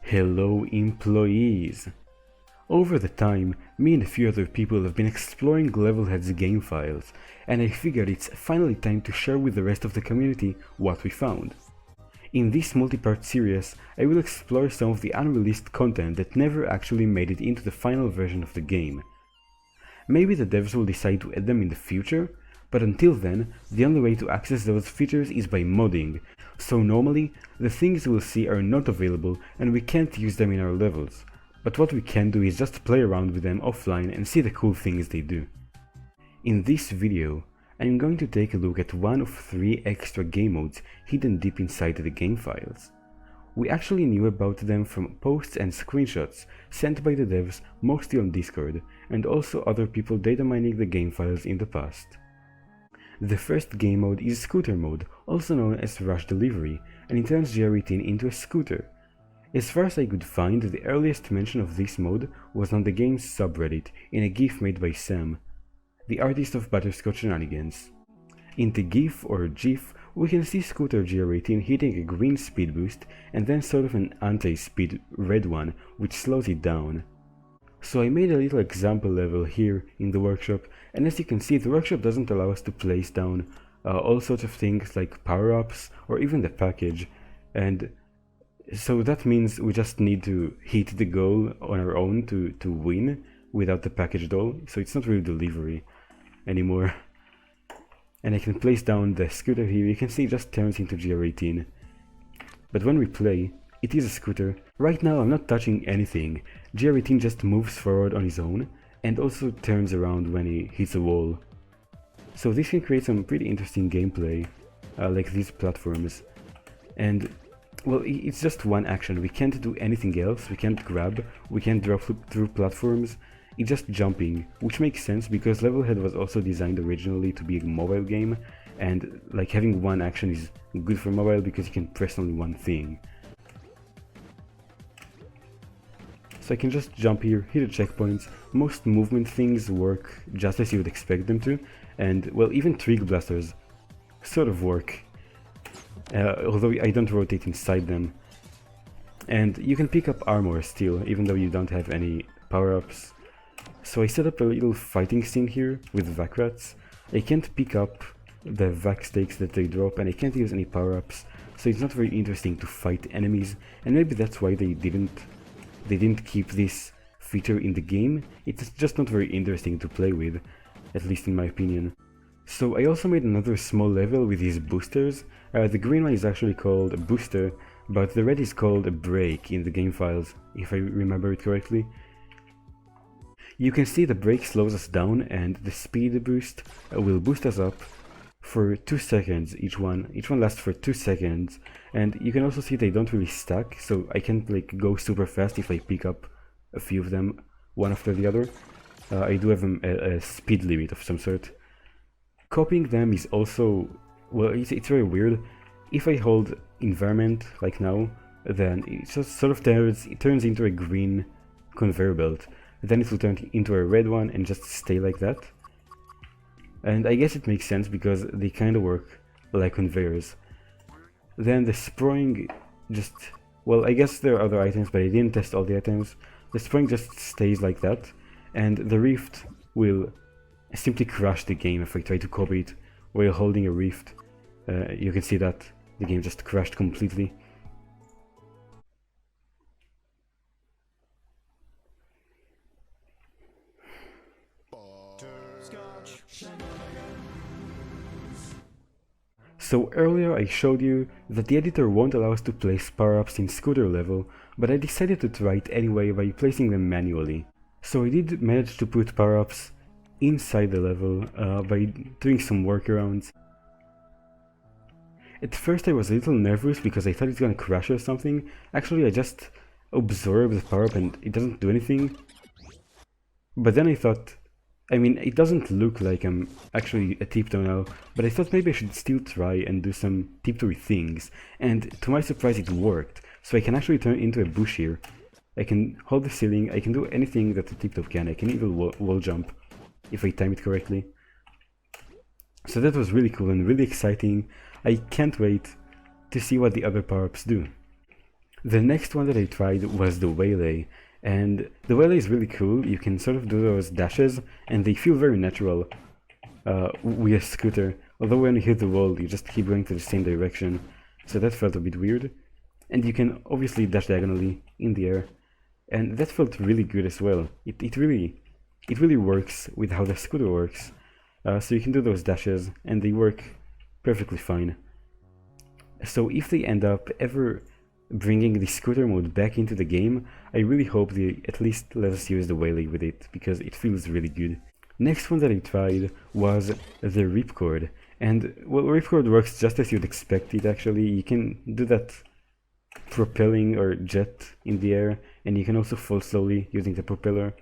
Hello employees! Over the time, me and a few other people have been exploring Levelhead's game files, and I figured it's finally time to share with the rest of the community what we found. In this multi-part series, I will explore some of the unreleased content that never actually made it into the final version of the game. Maybe the devs will decide to add them in the future, but until then, the only way to access those features is by modding, so normally, the things we'll see are not available and we can't use them in our levels, but what we can do is just play around with them offline and see the cool things they do. In this video, I'm going to take a look at one of 3 extra game modes hidden deep inside the game files. We actually knew about them from posts and screenshots sent by the devs mostly on Discord, and also other people data mining the game files in the past. The first game mode is Scooter mode, also known as Rush Delivery, and it turns GR18 into a scooter. As far as I could find, the earliest mention of this mode was on the game's subreddit in a GIF made by Sam, the artist of Butterscotch Shenanigans. In the GIF or GIF, we can see Scooter GR18 hitting a green speed boost and then sort of an anti-speed red one which slows it down. So I made a little example level here in the workshop, and as you can see, the workshop doesn't allow us to place down all sorts of things like power-ups or even the package, and so that means we just need to hit the goal on our own to win without the package doll, so it's not really delivery anymore. And I can place down the scooter here. You can see it just turns into GR18. But when we play, it is a scooter. Right now I'm not touching anything. GR18 just moves forward on his own and also turns around when he hits a wall. So this can create some pretty interesting gameplay, like these platforms. And well, it's just one action. We can't do anything else. We can't grab, we can't drop through platforms. It's just jumping, which makes sense because Levelhead was also designed originally to be a mobile game, and like having one action is good for mobile because you can press only one thing. So I can just jump here, hit the checkpoints. Most movement things work just as you would expect them to, and well, even Trig Blasters sort of work, although I don't rotate inside them. And you can pick up armor still, even though you don't have any power-ups. So I set up a little fighting scene here with vac rats. I can't pick up the vac stakes that they drop, and I can't use any power-ups, so it's not very interesting to fight enemies, and maybe that's why they didn't keep this feature in the game. It's just not very interesting to play with, at least in my opinion. So I also made another small level with these boosters. The green one is actually called a booster, but the red is called a brake in the game files, if I remember it correctly. You can see the brake slows us down and the speed boost will boost us up for 2 seconds each one. Each one lasts for 2 seconds, and you can also see they don't really stack, so I can't like go super fast if I pick up a few of them one after the other. I do have a speed limit of some sort. Copying them is also, well, it's very weird. If I hold environment like now, then it just sort of turns into a green conveyor belt. Then it will turn into a red one and just stay like that. And I guess it makes sense because they kind of work like conveyors. Then the sproing just, well, I guess there are other items, but I didn't test all the items. The sproing just stays like that, and the rift will simply crash the game if I try to copy it while holding a rift. You can see that the game just crashed completely. So earlier I showed you that the editor won't allow us to place power-ups in scooter level, but I decided to try it anyway by placing them manually. So I did manage to put power-ups inside the level by doing some workarounds. At first I was a little nervous because I thought it's gonna crash or something. Actually I just absorb the power-up and it doesn't do anything. But then I thought, I mean, it doesn't look like I'm actually a tiptoe now, but I thought maybe I should still try and do some tiptoey things, and to my surprise it worked, so I can actually turn into a bush here. I can hold the ceiling, I can do anything that a tiptoe can, I can even wall jump, if I time it correctly. So that was really cool and really exciting. I can't wait to see what the other power-ups do. The next one that I tried was the Waylay, and the Waylay is really cool. You can sort of do those dashes, and they feel very natural with a scooter. Although when you hit the wall, you just keep going to the same direction, so that felt a bit weird. And you can obviously dash diagonally in the air, and that felt really good as well. It really works with how the scooter works. So you can do those dashes, and they work perfectly fine. So if they end up ever bringing the scooter mode back into the game, I really hope they at least let us use the Waylay with it, because it feels really good. Next one that I tried was the ripcord, and well, ripcord works just as you'd expect it actually. You can do that propelling or jet in the air, and you can also fall slowly using the propeller.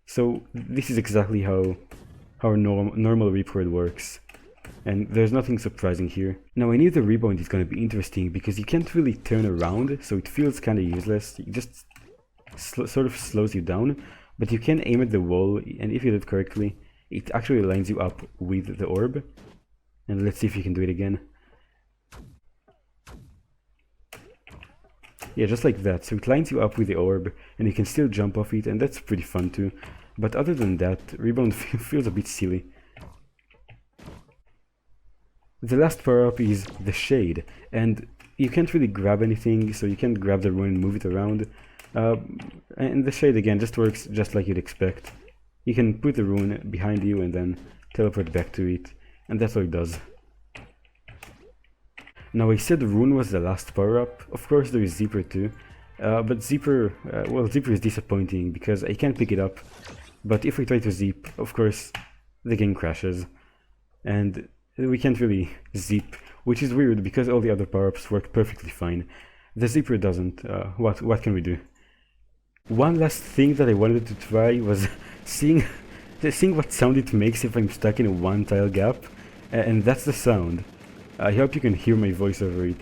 So this is exactly how normal ripcord works, and there's nothing surprising here. Now I knew the rebound is going to be interesting because you can't really turn around, so it feels kind of useless. It just sort of slows you down, but you can aim at the wall, and if you do it correctly, it actually lines you up with the orb. And let's see if you can do it again. Yeah, just like that. So it lines you up with the orb, and you can still jump off it, and that's pretty fun too. But other than that, rebound feels a bit silly. The last power-up is the shade, and you can't really grab anything, so you can't grab the rune and move it around. And the shade again just works just like you'd expect. You can put the rune behind you and then teleport back to it, and that's all it does. Now I said rune was the last power-up. Of course there is Zipper too, but Zipper, well, Zipper is disappointing because I can't pick it up. But if we try to zip, of course, the game crashes, and we can't really zip, which is weird because all the other power-ups work perfectly fine. The Zipper doesn't. What can we do? One last thing that I wanted to try was seeing what sound it makes if I'm stuck in a one-tile gap, and that's the sound. I hope you can hear my voice over it.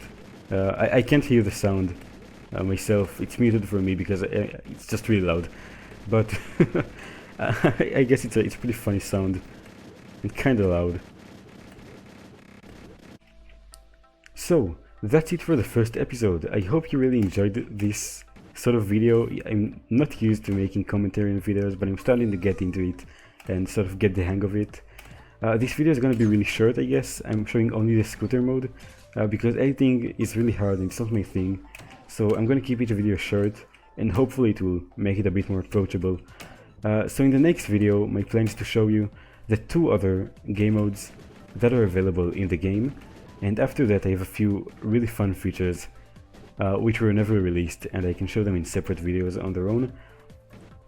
I can't hear the sound myself. It's muted for me because it's just really loud. But I guess it's a pretty funny sound and kind of loud. So that's it for the first episode. I hope you really enjoyed this sort of video. I'm not used to making commentary on videos, but I'm starting to get into it and sort of get the hang of it. This video is going to be really short, I guess. I'm showing only the scooter mode because editing is really hard and it's not my thing. So I'm going to keep each video short, and hopefully it will make it a bit more approachable. So in the next video, my plan is to show you the 2 other game modes that are available in the game, and after that I have a few really fun features which were never released, and I can show them in separate videos on their own.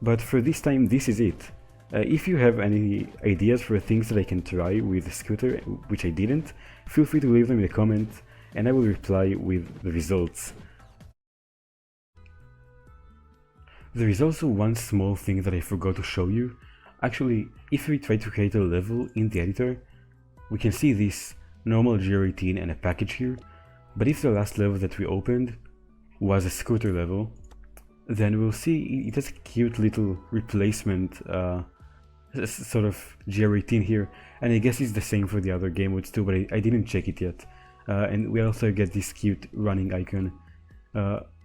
But for this time, this is it. If you have any ideas for things that I can try with the scooter, which I didn't, feel free to leave them in the comments, and I will reply with the results. There is also one small thing that I forgot to show you. Actually, if we try to create a level in the editor, we can see this normal GR18 and a package here, but if the last level that we opened was a scooter level, then we'll see it has a cute little replacement sort of GR18 here, and I guess it's the same for the other game modes too, but I didn't check it yet. And we also get this cute running icon.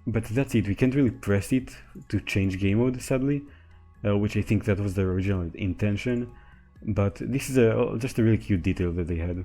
But that's it. We can't really press it to change game mode, sadly, which I think that was the original intention. But this is just a really cute detail that they had.